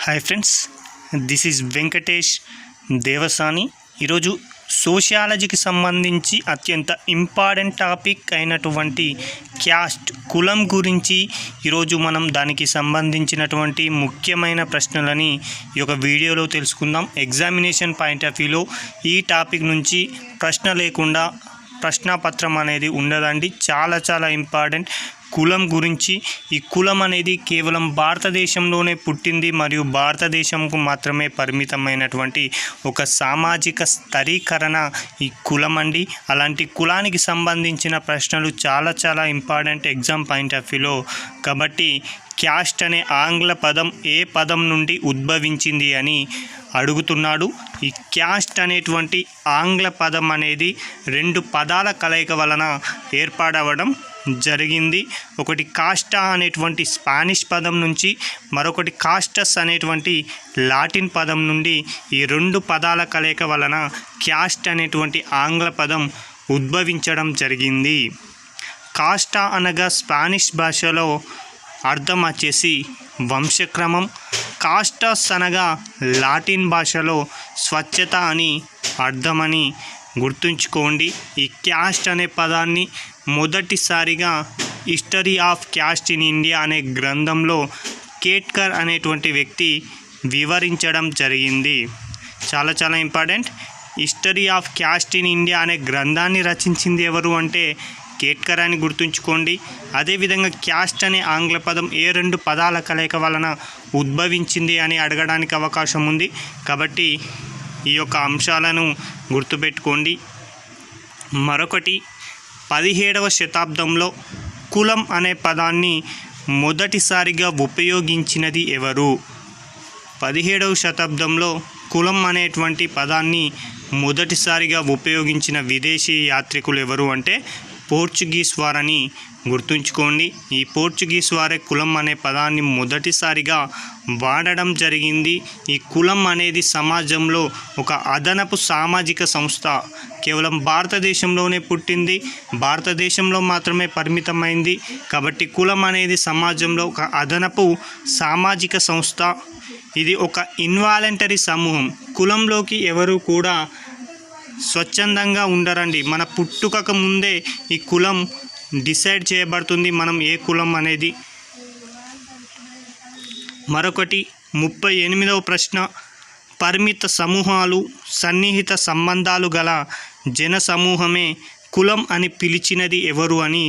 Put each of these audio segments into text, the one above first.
Hi friends, this is Venkatesh Devasani. ఈరోజు సోషియాలజీకి సంబంధించి అత్యంత ఇంపార్టెంట్ టాపిక్ అయినటువంటి క్యాస్ట్ కులం గురించి ఈరోజు మనం దానికి సంబంధించినటువంటి ముఖ్యమైన ప్రశ్నలని ఈ యొక్క వీడియోలో తెలుసుకుందాం. ఎగ్జామినేషన్ పాయింట్ ఆఫ్ వ్యూలో ఈ టాపిక్ నుంచి ప్రశ్న లేకుండా ప్రశ్నాపత్రం అనేది ఉండదండి. చాలా ఇంపార్టెంట్ కులం గురించి. ఈ కులం అనేది కేవలం భారతదేశంలోనే పుట్టింది మరియు భారతదేశంకు మాత్రమే పరిమితమైనటువంటి ఒక సామాజిక స్థరీకరణ ఈ కులం అండి. అలాంటి కులానికి సంబంధించిన ప్రశ్నలు చాలా ఇంపార్టెంట్ ఎగ్జామ్ పాయింట్ ఆఫ్ వ్యూలో. కాబట్టి క్యాస్ట్ అనే ఆంగ్ల పదం ఏ పదం నుండి ఉద్భవించింది అని అడుగుతున్నాడు. ఈ క్యాస్ట్ అనేటువంటి ఆంగ్ల పదం అనేది రెండు పదాల కలయిక వలన ఏర్పాడవడం జరిగింది. ఒకటి కాస్టా అనేటువంటి స్పానిష్ పదం నుంచి, మరొకటి కాస్టస్ అనేటువంటి లాటిన్ పదం నుండి ఈ రెండు పదాల కలయిక వలన క్యాస్ట్ అనేటువంటి ఆంగ్ల పదం ఉద్భవించడం జరిగింది. కాస్టా అనగా స్పానిష్ భాషలో అర్థం వచ్చేసి వంశక్రమం. కాస్టస్ అనగా లాటిన్ భాషలో స్వచ్ఛత అని అర్థమని గుర్తుంచుకోండి. ఈ క్యాస్ట్ అనే పదాన్ని మొదటిసారిగా history of caste in India అనే గ్రంథంలో కేట్కర్ అనేటువంటి వ్యక్తి వివరించడం జరిగింది. చాలా important. History of caste in India అనే గ్రంథాన్ని రచించింది ఎవరు అంటే కేట్కర్ అని గుర్తుంచుకోండి. అదేవిధంగా క్యాస్ట్ అనే ఆంగ్ల పదం ఏ రెండు పదాల కలయిక వలన ఉద్భవించింది అని అడగడానికి అవకాశం ఉంది. కాబట్టి ఈ యొక్క అంశాలను గుర్తుపెట్టుకోండి. మరొకటి, 17వ శతాబ్దంలో కులం అనే పదాన్ని మొదటిసారిగా ఉపయోగించినది ఎవరు? 17వ శతాబ్దంలో కులం అనేటువంటి పదాన్ని మొదటిసారిగా ఉపయోగించిన విదేశీ యాత్రికులు ఎవరు అంటే పోర్చుగీస్ వారని గుర్తుంచుకోండి. ఈ పోర్చుగీస్ వారే కులం అనే పదాన్ని మొదటిసారిగా వాడడం జరిగింది. ఈ కులం అనేది సమాజంలో ఒక అదనపు సామాజిక సంస్థ. కేవలం భారతదేశంలోనే పుట్టింది, భారతదేశంలో మాత్రమే పరిమితమైంది. కాబట్టి కులం అనేది సమాజంలో ఒక అదనపు సామాజిక సంస్థ. ఇది ఒక ఇన్వాలంటరీ సమూహం. కులంలోకి ఎవరు కూడా స్వచ్ఛందంగా ఉండరండి. మన పుట్టుకక ముందే ఈ కులం డిసైడ్ చేయబడుతుంది, మనం ఏ కులం అనేది. మరొకటి, 38వ ప్రశ్న, పరిమిత సమూహాలు సన్నిహిత సంబంధాలు గల జన సమూహమే కులం అని పిలిచినది ఎవరు అని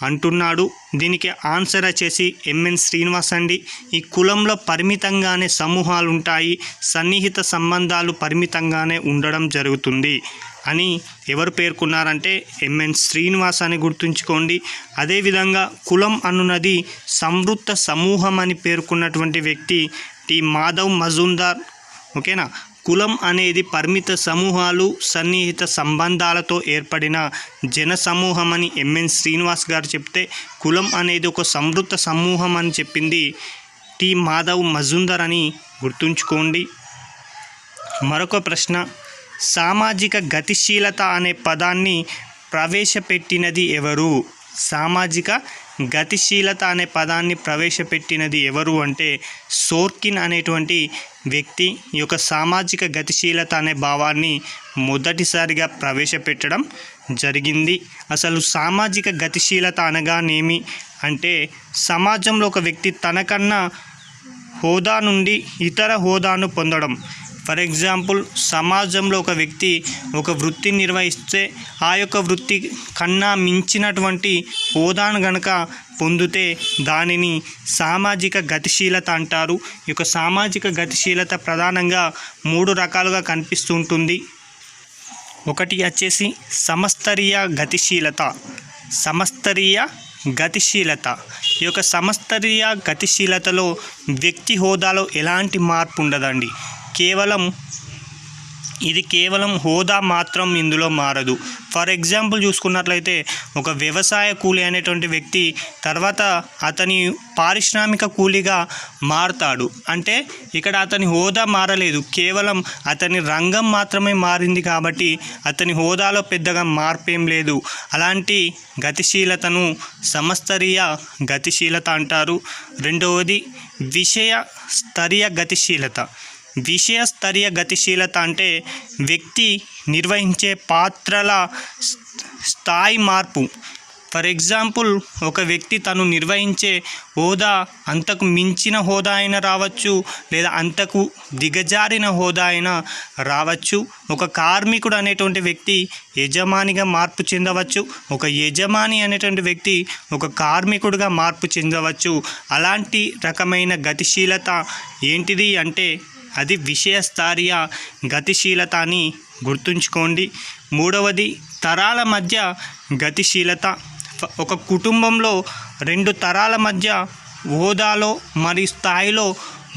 అంటున్నాడు. దీనికి ఆన్సర్ వచ్చేసి ఎంఎన్ శ్రీనివాస్ అండి. ఈ కులంలో పరిమితంగానే సమూహాలు ఉంటాయి, సన్నిహిత సంబంధాలు పరిమితంగానే ఉండడం జరుగుతుంది అని ఎవరు పేర్కొన్నారంటే ఎంఎన్ శ్రీనివాస్ అని గుర్తుంచుకోండి. అదేవిధంగా కులం అనున్నది సంవృత్త సమూహం అని పేర్కొన్నటువంటి వ్యక్తి టి మాధవ్ మజుందార్. ఓకేనా. కులం అనేది పరిమిత సమూహాలు సన్నిహిత సంబంధాలతో ఏర్పడిన జన సమూహం అని ఎంఎన్ శ్రీనివాస్ గారు చెప్తే, కులం అనేది ఒక సంవృత్త సమూహం అని చెప్పింది టి మాధవ్ మజుందార్ అని గుర్తుంచుకోండి. మరొక ప్రశ్న, సామాజిక గతిశీలత అనే పదాన్ని ప్రవేశపెట్టినది ఎవరు? సామాజిక గతిశీలత అనే పదాన్ని ప్రవేశపెట్టినది ఎవరు అంటే సోర్కిన్ అనేటువంటి వ్యక్తి ఈ యొక్క సామాజిక గతిశీలత అనే భావాన్ని మొదటిసారిగా ప్రవేశపెట్టడం జరిగింది. అసలు సామాజిక గతిశీలత అనగానేమి అంటే సమాజంలో ఒక వ్యక్తి తనకన్నా హోదా నుండి ఇతర హోదాను పొందడం. ఫర్ ఎగ్జాంపుల్, సమాజంలో ఒక వ్యక్తి ఒక వృత్తిని నిర్వహిస్తే ఆ యొక్క వృత్తి కన్నా మించినటువంటి హోదాను గనక పొందితే దానిని సామాజిక గతిశీలత అంటారు. ఈ యొక్క సామాజిక గతిశీలత ప్రధానంగా 3 రకాలుగా కనిపిస్తుంటుంది. ఒకటి వచ్చేసి సమస్తరీయ గతిశీలత. ఈ యొక్క సమస్తరీయ గతిశీలతలో వ్యక్తి హోదాలో ఎలాంటి మార్పు ఉండదండి. కేవలం హోదా మాత్రం ఇందులో మారదు. ఫర్ ఎగ్జాంపుల్ చూసుకున్నట్లయితే ఒక వ్యవసాయ కూలి అనేటువంటి వ్యక్తి తర్వాత అతని పారిశ్రామిక కూలీగా మారుతాడు. అంటే ఇక్కడ అతని హోదా మారలేదు, కేవలం అతని రంగం మాత్రమే మారింది కాబట్టి అతని హోదాలో పెద్దగా మార్పేం లేదు. అలాంటి గతిశీలతను సమస్తరీయ గతిశీలత అంటారు. రెండవది విషయ స్తరీయ గతిశీలత. విషయ స్తరీయ గతిశీలత అంటే వ్యక్తి నిర్వహించే పాత్రల స్థాయి మార్పు. ఫర్ ఎగ్జాంపుల్ ఒక వ్యక్తి తను నిర్వహించే హోదా అంతకు మించిన హోదా అయినా రావచ్చు, లేదా అంతకు దిగజారిన హోదా అయినా రావచ్చు. ఒక కార్మికుడు అనేటువంటి వ్యక్తి యజమానిగా మార్పు చెందవచ్చు, ఒక యజమాని అనేటువంటి వ్యక్తి ఒక కార్మికుడిగా మార్పు చెందవచ్చు. అలాంటి రకమైన గతిశీలత ఏంటిది అంటే అది విషయస్థారీయ గతిశీలత అని గుర్తుంచుకోండి. మూడవది తరాల మధ్య గతిశీలత. ఒక కుటుంబంలో 2 తరాల మధ్య హోదాలో మరియు స్థాయిలో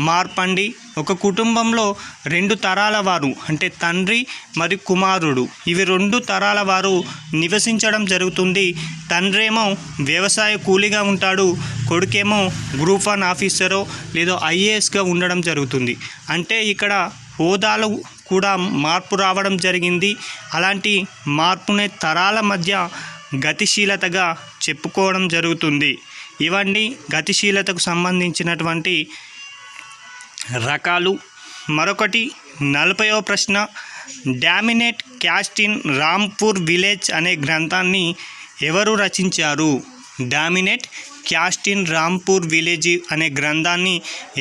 మార్పండి. ఒక కుటుంబంలో 2 తరాల వారు అంటే తండ్రి మరియు కుమారుడు, ఇవి 2 తరాల వారు నివసించడం జరుగుతుంది. తండ్రేమో వ్యవసాయ కూలీగా ఉంటాడు, కొడుకేమో గ్రూప్ 1 ఆఫీసరో లేదా ఐఏఎస్గా ఉండడం జరుగుతుంది. అంటే ఇక్కడ హోదాలో కూడా మార్పు రావడం జరిగింది. అలాంటి మార్పునే తరాల మధ్య గతిశీలతగా చెప్పుకోవడం జరుగుతుంది. ఇవన్నీ గతిశీలతకు సంబంధించినటువంటి రకాలు. మరొకటి 40వ ప్రశ్న, dominate caste in Rampur village అనే గ్రంథాన్ని ఎవరు రచించారు? Dominate caste in Rampur village అనే గ్రంథాన్ని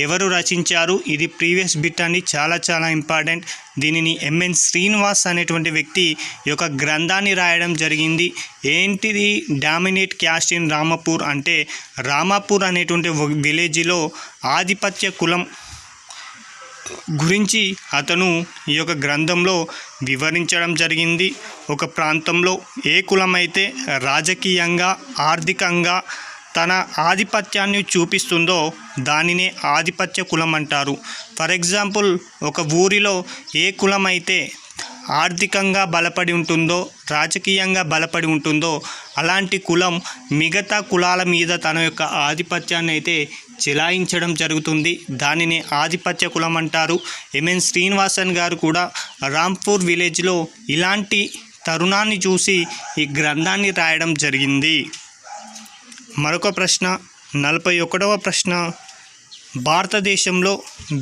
ఎవరు రచించారు? ఇది ప్రీవియస్ బిట్ అండి, చాలా ఇంపార్టెంట్. దీనిని ఎంఎన్ శ్రీనివాస్ అనేటువంటి వ్యక్తి ఈ యొక్క గ్రంథాన్ని రాయడం జరిగింది. ఏంటిది డామినేట్ క్యాస్ట్ ఇన్ రామపూర్ అంటే రామాపూర్ అనేటువంటి విలేజ్లో ఆధిపత్య కులం గురించి అతను ఈ యొక్క గ్రంథంలో వివరించడం జరిగింది. ఒక ప్రాంతంలో ఏ కులమైతే రాజకీయంగా ఆర్థికంగా తన ఆధిపత్యాన్ని చూపిస్తుందో దానినే ఆధిపత్య కులం అంటారు. ఫర్ ఎగ్జాంపుల్ ఒక ఊరిలో ఏ కులం అయితే ఆర్థికంగా బలపడి ఉంటుందో రాజకీయంగా బలపడి ఉంటుందో అలాంటి కులం మిగతా కులాల మీద తన యొక్క ఆధిపత్యాన్ని అయితే చెలాయించడం జరుగుతుంది. దానిని ఆధిపత్య కులం అంటారు. ఎంఎన్ శ్రీనివాసన్ గారు కూడా రాంపూర్ విలేజ్లో ఇలాంటి తరుణాన్ని చూసి ఈ గ్రంథాన్ని రాయడం జరిగింది. మరొక ప్రశ్న 41వ ప్రశ్న, భారతదేశంలో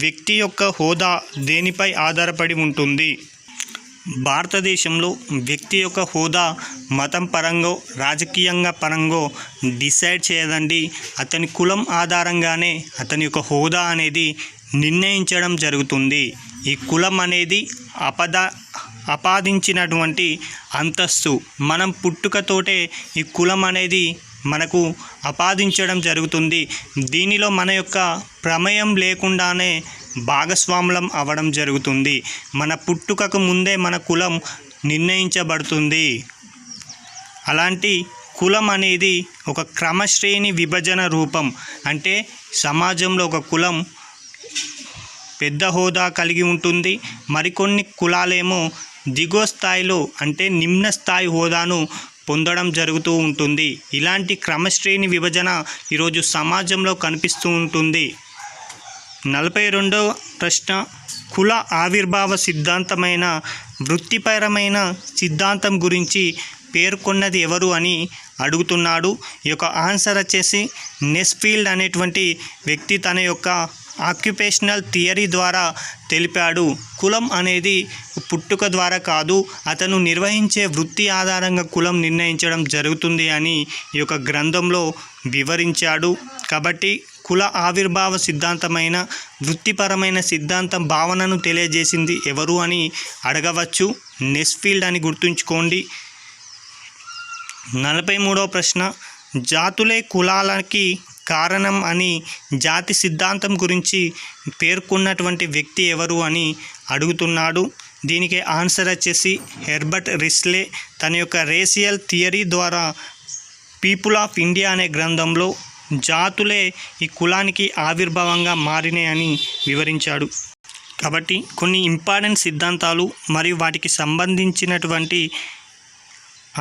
వ్యక్తి యొక్క హోదా దేనిపై ఆధారపడి ఉంటుంది? భారతదేశంలో వ్యక్తి యొక్క హోదా మతం పరంగా రాజకీయంగా పరంగా డిసైడ్ చేయదండి. అతని కులం ఆధారంగానే అతని యొక్క హోదా అనేది నిర్ణయించడం జరుగుతుంది. ఈ కులం అనేది ఆపాదించినటువంటి అంతస్తు. మనం పుట్టుకతోటే ఈ కులం అనేది మనకు ఆపాదించడం జరుగుతుంది. దీనిలో మన యొక్క ప్రమేయం లేకుండానే భాగస్వాములం అవ్వడం జరుగుతుంది. మన పుట్టుకకు ముందే మన కులం నిర్ణయించబడుతుంది. అలాంటి కులం అనేది ఒక క్రమశ్రేణి విభజన రూపం. అంటే సమాజంలో ఒక కులం పెద్ద హోదా కలిగి ఉంటుంది, మరికొన్ని కులాలేమో దిగువ స్థాయిలో అంటే నిమ్న స్థాయి హోదాను పొందడం జరుగుతూ ఉంటుంది. ఇలాంటి క్రమశ్రేణి విభజన ఈరోజు సమాజంలో కనిపిస్తూ ఉంటుంది. 42వ ప్రశ్న, కుల ఆవిర్భావ సిద్ధాంతమైన వృత్తిపరమైన సిద్ధాంతం గురించి పేర్కొన్నది ఎవరు అని అడుగుతున్నాడు. ఈ యొక్క ఆన్సర్ వచ్చేసి నెస్ఫీల్డ్ అనేటువంటి వ్యక్తి తన యొక్క ఆక్యుపేషనల్ థియరీ ద్వారా తెలిపాడు. కులం అనేది పుట్టుక ద్వారా కాదు, అతను నిర్వహించే వృత్తి ఆధారంగా కులం నిర్ణయించడం జరుగుతుంది అని ఈ యొక్క గ్రంథంలో వివరించాడు. కాబట్టి కుల ఆవిర్భావ సిద్ధాంతమైన వృత్తిపరమైన సిద్ధాంతం భావనను తెలియజేసింది ఎవరు అని అడగవచ్చు. నెస్ఫీల్డ్ అని గుర్తుంచుకోండి. 43వ ప్రశ్న, జాతులే కులాలకి కారణం అని జాతి సిద్ధాంతం గురించి పేర్కొన్నటువంటి వ్యక్తి ఎవరు అని అడుగుతున్నాడు. దీనికి ఆన్సర్ వచ్చేసి హెర్బర్ట్ రిస్లే తన యొక్క రేషియల్ థియరీ ద్వారా పీపుల్ ఆఫ్ ఇండియా అనే గ్రంథంలో జాతులే ఈ కులానికి ఆవిర్భావంగా మారినాయని వివరించాడు. కాబట్టి కొన్ని ఇంపార్టెంట్ సిద్ధాంతాలు మరియు వాటికి సంబంధించినటువంటి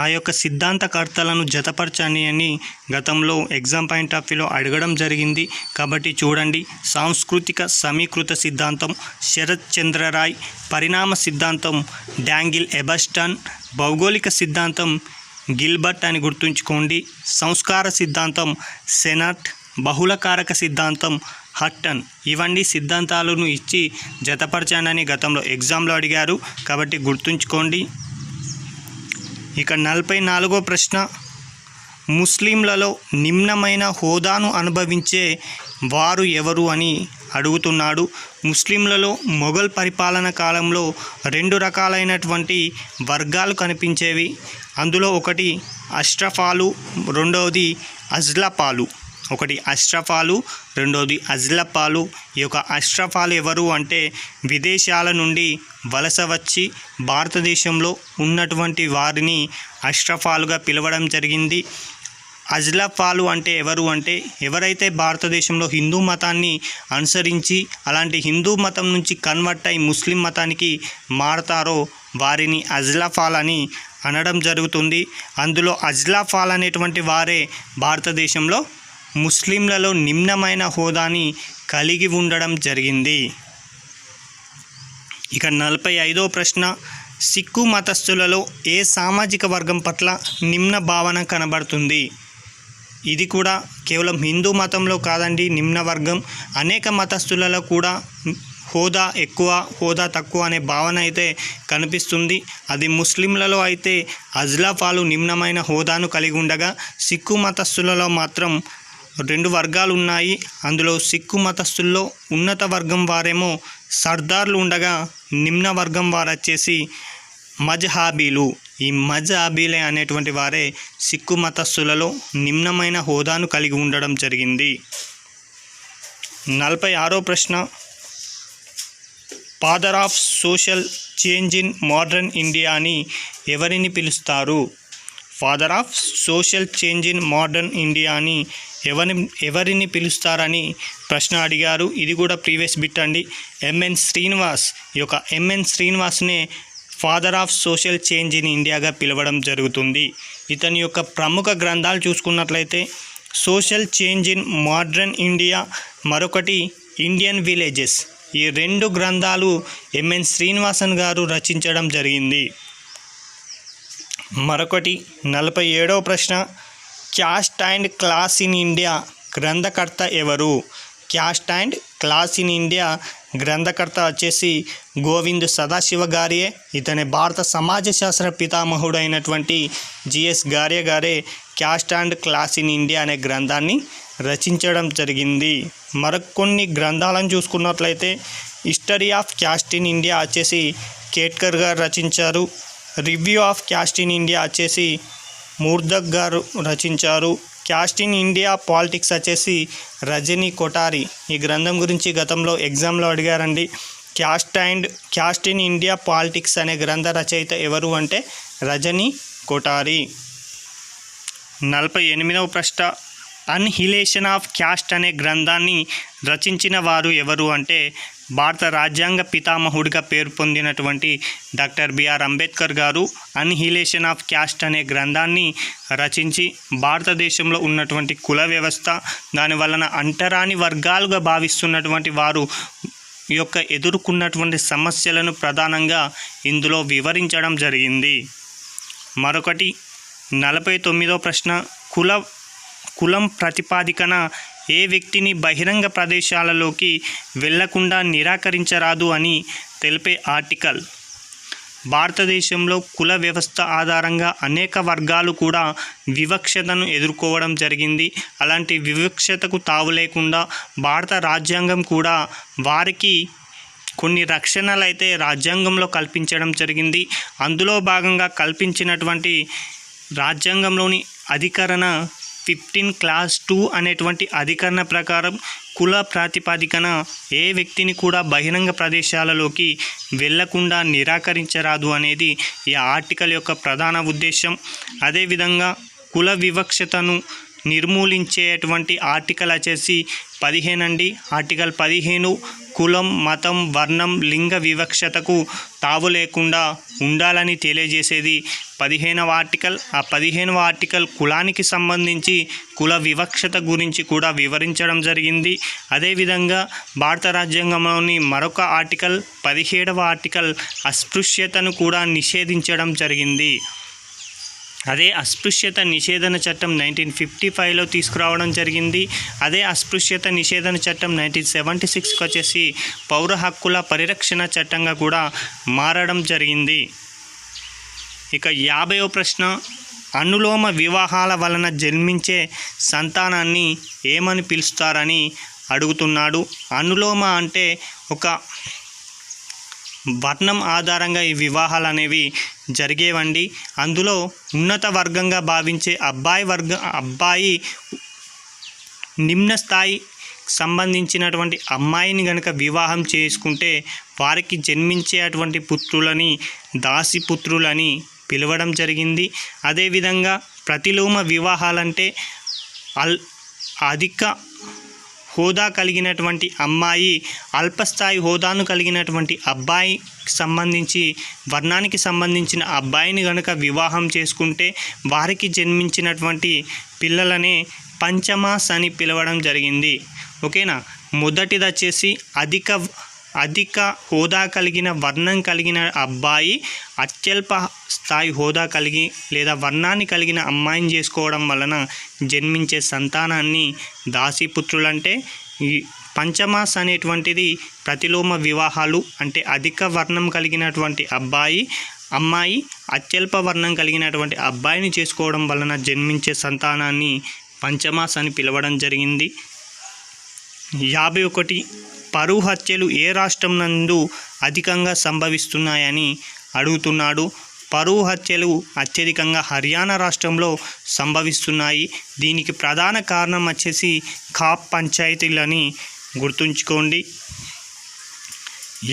ఆ యొక్క సిద్ధాంతకర్తలను జతపరచండి అని గతంలో ఎగ్జామ్ పాయింట్ ఆఫ్ వ్యూలో అడగడం జరిగింది. కాబట్టి చూడండి, సాంస్కృతిక సమీకృత సిద్ధాంతం శరత్ చంద్ర రాయ్, పరిణామ సిద్ధాంతం డాంగిల్ ఎబర్స్టన్, భౌగోళిక సిద్ధాంతం గిల్బర్ట్ అని గుర్తుంచుకోండి. సంస్కార సిద్ధాంతం సెనట్, బహుళకారక సిద్ధాంతం హట్టన్. ఇవన్నీ సిద్ధాంతాలను ఇచ్చి జతపరచండి అని గతంలో ఎగ్జామ్లో అడిగారు, కాబట్టి గుర్తుంచుకోండి. ఇక 44వ ప్రశ్న, ముస్లింలలో నిమ్నమైన హోదాను అనుభవించే వారు ఎవరు అని అడుగుతున్నాడు. ముస్లింలలో మొఘల్ పరిపాలన కాలంలో 2 రకాలైనటువంటి వర్గాలు కనిపించేవి. అందులో ఒకటి అష్రఫాలు, రెండవది అజ్లపాలు. ఒకటి అష్రఫాలు, రెండవది అజ్లపాలు. ఈ యొక్క అష్రఫాలు ఎవరు అంటే విదేశాల నుండి వలస వచ్చి భారతదేశంలో ఉన్నటువంటి వారిని అష్రఫాలుగా పిలవడం జరిగింది. అజ్లఫాలు అంటే ఎవరు అంటే ఎవరైతే భారతదేశంలో హిందూ మతాన్ని అనుసరించి అలాంటి హిందూ మతం నుంచి కన్వర్ట్ అయి ముస్లిం మతానికి మారతారో వారిని అజ్లఫాల్ అని అనడం జరుగుతుంది. అందులో అజ్లఫాల్ అనేటువంటి వారే భారతదేశంలో ముస్లింలలో నిమ్నమైన హోదాని కలిగి ఉండడం జరిగింది. ఇక 45వ ప్రశ్న, సిక్కు మతస్థులలో ఏ సామాజిక వర్గం పట్ల నిమ్న భావన కనబడుతుంది? ఇది కూడా కేవలం హిందూ మతంలో కాదండి నిమ్న వర్గం, అనేక మతస్థులలో కూడా హోదా ఎక్కువ హోదా తక్కువ అనే భావన అయితే కనిపిస్తుంది. అది ముస్లింలలో అయితే అజ్లఫాలు నిమ్నమైన హోదాను కలిగి ఉండగా సిక్కు మతస్థులలో మాత్రం 2 వర్గాలు ఉన్నాయి. అందులో సిక్కు మతస్థుల్లో ఉన్నత వర్గం వారేమో సర్దార్లు ఉండగా నిమ్న వర్గం వారు వచ్చేసి మజ్హాబీలు. ఈ మజ్హాబీలే అనేటువంటి వారే సిక్కు మతస్థులలో నిమ్నమైన హోదాను కలిగి ఉండడం జరిగింది. 46వ ప్రశ్న, father of social change in modern India అని ఎవరిని పిలుస్తారు? Father of social change in modern India అని ఎవరిని పిలుస్తారని ప్రశ్న అడిగారు. ఇది కూడా ప్రీవియస్ బిట్ అండి. ఎంఎన్ శ్రీనివాస్, ఈ యొక్క ఎంఎన్ శ్రీనివాస్నే father of social change in ఇండియాగా పిలవడం జరుగుతుంది. ఇతని యొక్క ప్రముఖ గ్రంథాలు చూసుకున్నట్లయితే social change in modern India, మరొకటి ఇండియన్ విలేజెస్. ఈ 2 గ్రంథాలు ఎంఎన్ శ్రీనివాసన్ గారు రచించడం జరిగింది. మరొకటి 47వ ప్రశ్న, caste and class in India గ్రంథకర్త ఎవరు? Caste and class in India గ్రంథకర్త వచ్చేసి గోవింద్ సదాశివ గారియే. ఇతని భారత సమాజ శాస్త్ర పితామహుడు అయినటువంటి జిఎస్ గార్యే గారే caste and class in India అనే గ్రంథాన్ని రచించడం జరిగింది. మరికొన్ని గ్రంథాలను చూసుకున్నట్లయితే history of caste in India వచ్చేసి కేట్కర్ గారు రచించారు. Review of caste in India వచ్చేసి మూర్దక్ గారు రచించారు. క్యాస్ట్ ఇన్ ఇండియా పాలిటిక్స్ వచ్చేసి రజనీ కొఠారి. ఈ గ్రంథం గురించి గతంలో ఎగ్జామ్లో అడిగారండి. క్యాస్ట్ ఇన్ ఇండియా పాలిటిక్స్ అనే గ్రంథ రచయిత ఎవరు అంటే రజనీ కొఠారి. 48వ ప్రశ్న, అన్హిలేషన్ ఆఫ్ క్యాస్ట్ అనే గ్రంథాన్ని రచించిన వారు ఎవరు అంటే భారత రాజ్యాంగ పితామహుడిగా పేరు పొందినటువంటి డాక్టర్ బిఆర్ అంబేద్కర్ గారు అన్హిలేషన్ ఆఫ్ క్యాస్ట్ అనే గ్రంథాన్ని రచించి భారతదేశంలో ఉన్నటువంటి కుల వ్యవస్థ, దాని వలన అంటరాని వర్గాలుగా భావిస్తున్నటువంటి వారు యొక్క ఎదుర్కొన్నటువంటి సమస్యలను ప్రధానంగా ఇందులో వివరించడం జరిగింది. మరొకటి 49వ ప్రశ్న, కులం ప్రతిపాదికన ఏ వ్యక్తిని బహిరంగ ప్రదేశాలలోకి వెళ్లకుండా నిరాకరించరాదు అని తెలిపే ఆర్టికల్. భారతదేశంలో కుల వ్యవస్థ ఆధారంగా అనేక వర్గాలు కూడా వివక్షతను ఎదుర్కోవడం జరిగింది. అలాంటి వివక్షతకు తావు లేకుండా భారత రాజ్యాంగం కూడా వారికి కొన్ని రక్షణలు అయితే రాజ్యాంగంలో కల్పించడం జరిగింది. అందులో భాగంగా కల్పించినటువంటి రాజ్యాంగంలోని అధికరణ 15 క్లాస్ 2 అనేటువంటి అధికరణ ప్రకారం కుల ప్రాతిపదికన ఏ వ్యక్తిని కూడా బహిరంగ ప్రదేశాలలోకి వెళ్లకుండా నిరాకరించరాదు అనేది ఈ ఆర్టికల్ యొక్క ప్రధాన ఉద్దేశం. అదేవిధంగా కుల వివక్షతను నిర్మూలించేటువంటి ఆర్టికల్ వచ్చేసి 15 అండి. ఆర్టికల్ 15 కులం, మతం, వర్ణం, లింగ వివక్షతకు తావు లేకుండా ఉండాలని తెలియజేసేది 15వ ఆర్టికల్. ఆ 15వ ఆర్టికల్ కులానికి సంబంధించి కుల వివక్షత గురించి కూడా వివరించడం జరిగింది. అదేవిధంగా భారత రాజ్యాంగంలోని మరొక ఆర్టికల్ 17వ ఆర్టికల్ అస్పృశ్యతను కూడా నిషేధించడం జరిగింది. అదే అస్పృశ్యత నిషేధన చట్టం 1955లో తీసుకురావడం జరిగింది. అదే అస్పృశ్యత నిషేధన చట్టం 1976కి వచ్చేసి పౌర హక్కుల పరిరక్షణ చట్టంగా కూడా మారడం జరిగింది. ఇక 50వ ప్రశ్న, అనులోమ వివాహాల వలన జన్మించే సంతానాన్ని ఏమని పిలుస్తారని అడుగుతున్నాడు. అనులోమ అంటే ఒక వర్ణం ఆధారంగా ఈ వివాహాలు అనేవి జరిగేవండి. అందులో ఉన్నత వర్గంగా భావించే అబ్బాయి నిమ్న స్థాయి సంబంధించినటువంటి అమ్మాయిని గనుక వివాహం చేసుకుంటే వారికి జన్మించేటువంటి పుత్రులని దాసిపుత్రులని పిలవడం జరిగింది. అదేవిధంగా ప్రతిలోమ వివాహాలంటే అధిక హోదా కలిగినటువంటి అమ్మాయి అల్పస్థాయి హోదాను కలిగినటువంటి అబ్బాయికి సంబంధించి వర్ణానికి సంబంధించిన అబ్బాయిని కనుక వివాహం చేసుకుంటే వారికి జన్మించినటువంటి పిల్లలనే పంచమాస్ అని పిలవడం జరిగింది. ఓకేనా. మొదటిది వచ్చేసి అధిక హోదా కలిగిన వర్ణం కలిగిన అబ్బాయి అత్యల్ప స్థాయి హోదా కలిగి లేదా వర్ణాన్ని కలిగిన అమ్మాయిని చేసుకోవడం వలన జన్మించే సంతానాన్ని దాసీపుత్రులంటే. ఈ పంచమాస్ అనేటువంటిది ప్రతిలోమ వివాహాలు అంటే అధిక వర్ణం కలిగినటువంటి అమ్మాయి అత్యల్ప వర్ణం కలిగినటువంటి అబ్బాయిని చేసుకోవడం వలన జన్మించే సంతానాన్ని పంచమాస్ అని పిలవడం జరిగింది. 51 పరువు హత్యలు ఏ రాష్ట్రం నందు అధికంగా సంభవిస్తున్నాయని అడుగుతున్నాడు. పరువు హత్యలు అత్యధికంగా హర్యానా రాష్ట్రంలో సంభవిస్తున్నాయి. దీనికి ప్రధాన కారణం వచ్చేసి ఖాప్ పంచాయతీలని గుర్తుంచుకోండి.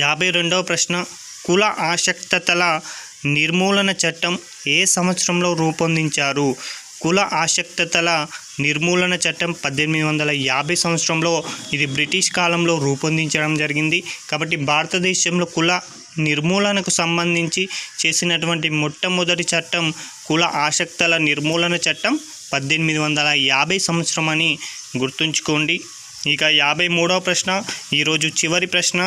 52వ ప్రశ్న, కుల ఆసక్తతల నిర్మూలన చట్టం ఏ సంవత్సరంలో రూపొందించారు. కుల ఆసక్తతల నిర్మూలన చట్టం 1850 సంవత్సరంలో ఇది బ్రిటిష్ కాలంలో రూపొందించడం జరిగింది. కాబట్టి భారతదేశంలో కుల నిర్మూలనకు సంబంధించి చేసినటువంటి మొట్టమొదటి చట్టం కుల ఆసక్తల నిర్మూలన చట్టం 1850 సంవత్సరం అని గుర్తుంచుకోండి. ఇక 53వ ప్రశ్న, ఈరోజు చివరి ప్రశ్న,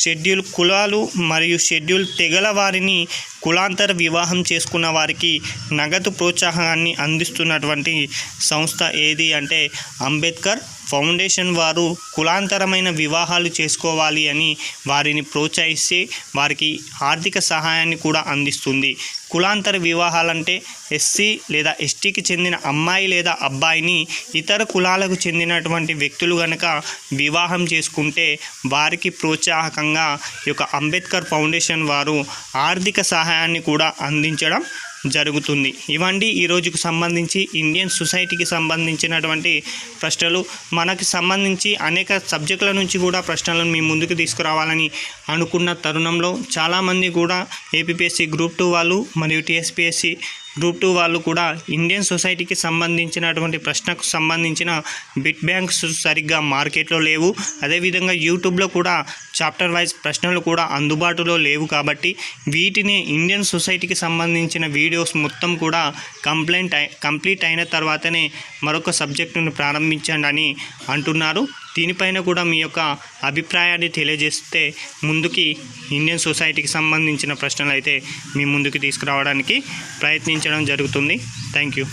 షెడ్యూల్ కులాలు మరియు షెడ్యూల్ తెగల వారిని కులాంతర వివాహం చేసుకున్న వారికి నగదు ప్రోత్సాహాన్ని అందిస్తున్నటువంటి సంస్థ ఏది అంటే అంబేద్కర్ ఫౌండేషన్ వారు కులాంతరమైన వివాహాలు చేసుకోవాలి అని వారిని ప్రోత్సహిస్తే వారికి ఆర్థిక సహాయాన్ని కూడా అందిస్తుంది. కులాంతర వివాహాలంటే ఎస్సీ లేదా ఎస్టీకి చెందిన అమ్మాయి లేదా అబ్బాయిని ఇతర కులాలకు చెందినటువంటి వ్యక్తులు కనుక వివాహం చేసుకుంటే వారికి ప్రోత్సాహకంగా ఈ యొక్క అంబేద్కర్ ఫౌండేషన్ వారు ఆర్థిక సహాయాన్ని కూడా అందించడం జరుగుతుంది. ఇవండి ఈ రోజుకు సంబంధించి ఇండియన్ సొసైటీకి సంబంధించినటువంటి ప్రశ్నలు. మనకి సంబంధించి అనేక సబ్జెక్టుల నుంచి కూడా ప్రశ్నలను మీ ముందుకు తీసుకురావాలని అనుకున్న తరుణంలో చాలామంది కూడా ఏపీపీఎస్సీ గ్రూప్ 2 వాళ్ళు మరియు టీఎస్పీఎస్సీ గ్రూప్ 2 వాళ్ళు కూడా ఇండియన్ సొసైటీకి సంబంధించినటువంటి ప్రశ్నకు సంబంధించిన బిట్ బ్యాంక్స్ సరిగ్గా మార్కెట్లో లేవు. అదేవిధంగా యూట్యూబ్లో కూడా చాప్టర్ వైజ్ ప్రశ్నలు కూడా అందుబాటులో లేవు. కాబట్టి వీటిని ఇండియన్ సొసైటీకి సంబంధించిన వీడియోస్ మొత్తం కూడా కంప్లీట్ అయిన తర్వాతనే మరొక సబ్జెక్టును ప్రారంభించండి అని అంటున్నారు. దీనిపైన కూడా మీ యొక్క అభిప్రాయాన్ని తెలియజేస్తే ముందుకి ఇండియన్ సొసైటీకి సంబంధించిన ప్రశ్నలు అయితే మీ ముందుకు తీసుకురావడానికి ప్రయత్నించడం జరుగుతుంది. Thank you.